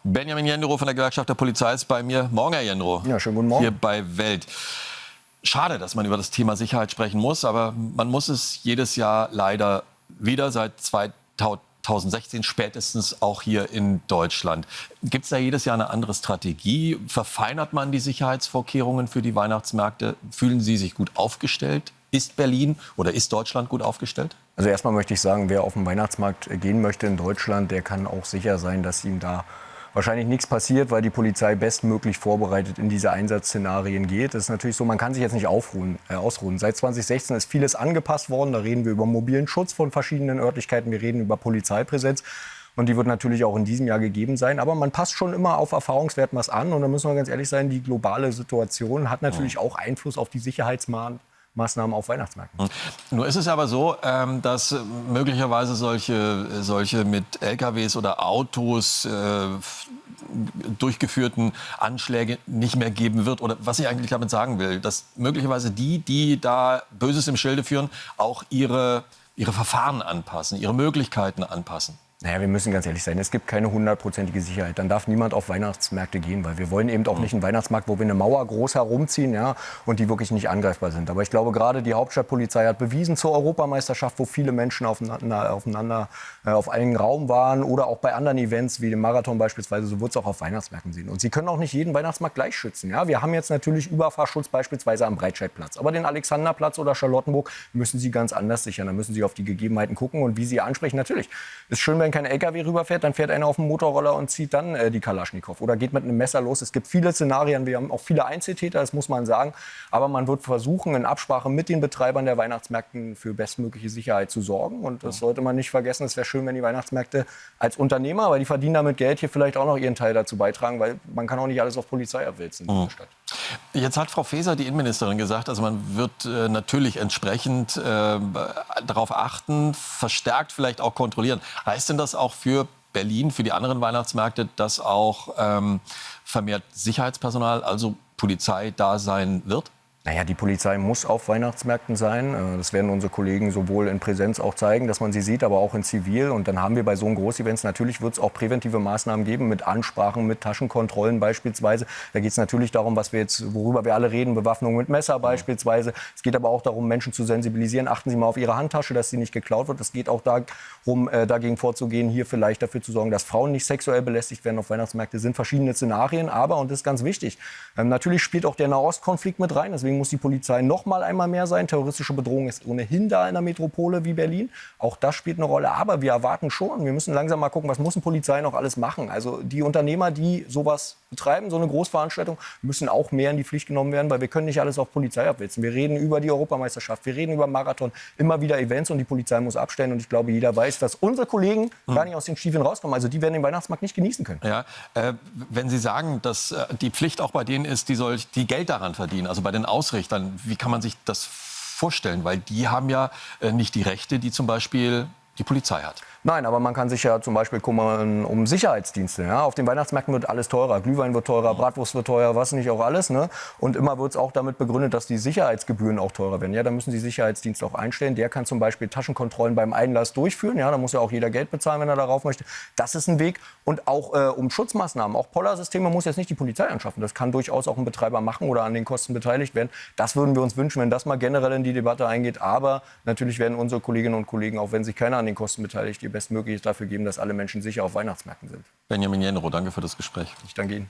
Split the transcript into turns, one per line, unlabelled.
Benjamin Jendrow von der Gewerkschaft der Polizei ist bei mir. Morgen, Herr Jendrow.
Ja, schönen guten Morgen.
Hier bei Welt. Schade, dass man über das Thema Sicherheit sprechen muss, aber man muss es jedes Jahr leider wieder seit 2016 spätestens auch hier in Deutschland. Gibt es da jedes Jahr eine andere Strategie? Verfeinert man die Sicherheitsvorkehrungen für die Weihnachtsmärkte? Fühlen Sie sich gut aufgestellt? Ist Berlin oder ist Deutschland gut aufgestellt?
Also erstmal möchte ich sagen, wer auf den Weihnachtsmarkt gehen möchte in Deutschland, der kann auch sicher sein, dass ihm da wahrscheinlich nichts passiert, weil die Polizei bestmöglich vorbereitet in diese Einsatzszenarien geht. Das ist natürlich so, man kann sich jetzt nicht ausruhen. Seit 2016 ist vieles angepasst worden. Da reden wir über mobilen Schutz von verschiedenen Örtlichkeiten. Wir reden über Polizeipräsenz. Und die wird natürlich auch in diesem Jahr gegeben sein. Aber man passt schon immer auf Erfahrungswerten was an. Und da müssen wir ganz ehrlich sein, die globale Situation hat natürlich auch Einfluss auf die Sicherheitsmaßnahmen auf Weihnachtsmärkten.
Nur ist es aber so, dass möglicherweise solche mit LKWs oder Autos durchgeführten Anschläge nicht mehr geben wird. Oder was ich eigentlich damit sagen will, dass möglicherweise die da Böses im Schilde führen, auch ihre Verfahren anpassen, ihre Möglichkeiten anpassen.
Naja, wir müssen ganz ehrlich sein, es gibt keine 100%ige Sicherheit. Dann darf niemand auf Weihnachtsmärkte gehen, weil wir wollen eben auch nicht einen Weihnachtsmarkt, wo wir eine Mauer groß herumziehen, ja, und die wirklich nicht angreifbar sind. Aber ich glaube, gerade die Hauptstadtpolizei hat bewiesen zur Europameisterschaft, wo viele Menschen auf einen Raum waren oder auch bei anderen Events wie dem Marathon beispielsweise, so wird es auch auf Weihnachtsmärkten sehen. Und Sie können auch nicht jeden Weihnachtsmarkt gleich schützen. Ja? Wir haben jetzt natürlich Überfahrschutz beispielsweise am Breitscheidplatz. Aber den Alexanderplatz oder Charlottenburg müssen Sie ganz anders sichern. Da müssen Sie auf die Gegebenheiten gucken. Und wie Sie ansprechen, natürlich, ist schön, wenn kein LKW rüberfährt, dann fährt einer auf dem Motorroller und zieht dann die Kalaschnikow oder geht mit einem Messer los. Es gibt viele Szenarien, wir haben auch viele Einzeltäter, das muss man sagen. Aber man wird versuchen, in Absprache mit den Betreibern der Weihnachtsmärkten für bestmögliche Sicherheit zu sorgen. Und das sollte man nicht vergessen. Es wäre schön, wenn die Weihnachtsmärkte als Unternehmer, weil die verdienen damit Geld, hier vielleicht auch noch ihren Teil dazu beitragen, weil man kann auch nicht alles auf Polizei abwälzen in dieser Stadt.
Jetzt hat Frau Faeser, die Innenministerin, gesagt, also man wird natürlich entsprechend darauf achten, verstärkt vielleicht auch kontrollieren. Heißt denn das auch für Berlin, für die anderen Weihnachtsmärkte, dass auch vermehrt Sicherheitspersonal, also Polizei, da sein wird?
Naja, die Polizei muss auf Weihnachtsmärkten sein. Das werden unsere Kollegen sowohl in Präsenz auch zeigen, dass man sie sieht, aber auch in Zivil. Und dann haben wir bei so einem Großevents natürlich wird es auch präventive Maßnahmen geben mit Ansprachen, mit Taschenkontrollen beispielsweise. Da geht es natürlich darum, worüber wir alle reden, Bewaffnung mit Messer beispielsweise. Es geht aber auch darum, Menschen zu sensibilisieren. Achten Sie mal auf Ihre Handtasche, dass sie nicht geklaut wird. Es geht auch darum, dagegen vorzugehen, hier vielleicht dafür zu sorgen, dass Frauen nicht sexuell belästigt werden auf Weihnachtsmärkte. Es sind verschiedene Szenarien, aber, und das ist ganz wichtig, natürlich spielt auch der Nahostkonflikt mit rein. Deswegen muss die Polizei noch mal einmal mehr sein. Terroristische Bedrohung ist ohnehin da in einer Metropole wie Berlin. Auch das spielt eine Rolle. Aber wir erwarten schon, wir müssen langsam mal gucken, was muss eine Polizei noch alles machen. Also die Unternehmer, die sowas betreiben, so eine Großveranstaltung, müssen auch mehr in die Pflicht genommen werden, weil wir können nicht alles auf Polizei abwälzen. Wir reden über die Europameisterschaft, wir reden über Marathon, immer wieder Events und die Polizei muss abstellen. Und ich glaube, jeder weiß, dass unsere Kollegen gar nicht aus den Stiefeln rauskommen. Also die werden den Weihnachtsmarkt nicht genießen können.
Ja, wenn Sie sagen, dass die Pflicht auch bei denen ist, die Geld daran verdienen, also bei den Ausrichtern, wie kann man sich das vorstellen? Weil die haben ja nicht die Rechte, die zum Beispiel die Polizei hat.
Nein, aber man kann sich ja zum Beispiel kümmern um Sicherheitsdienste. Ja? Auf den Weihnachtsmärkten wird alles teurer. Glühwein wird teurer, Bratwurst wird teurer, was nicht auch alles. Ne? Und immer wird es auch damit begründet, dass die Sicherheitsgebühren auch teurer werden. Ja, da müssen die Sicherheitsdienste auch einstellen. Der kann zum Beispiel Taschenkontrollen beim Einlass durchführen. Ja, da muss ja auch jeder Geld bezahlen, wenn er darauf möchte. Das ist ein Weg. Und auch um Schutzmaßnahmen. Auch Pollersysteme muss jetzt nicht die Polizei anschaffen. Das kann durchaus auch ein Betreiber machen oder an den Kosten beteiligt werden. Das würden wir uns wünschen, wenn das mal generell in die Debatte eingeht. Aber natürlich werden unsere Kolleginnen und Kollegen, auch wenn sich keiner an den Kosten beteiligt, ihr Bestmögliches dafür geben, dass alle Menschen sicher auf Weihnachtsmärkten sind.
Benjamin Jendrow, danke für das Gespräch.
Ich danke Ihnen.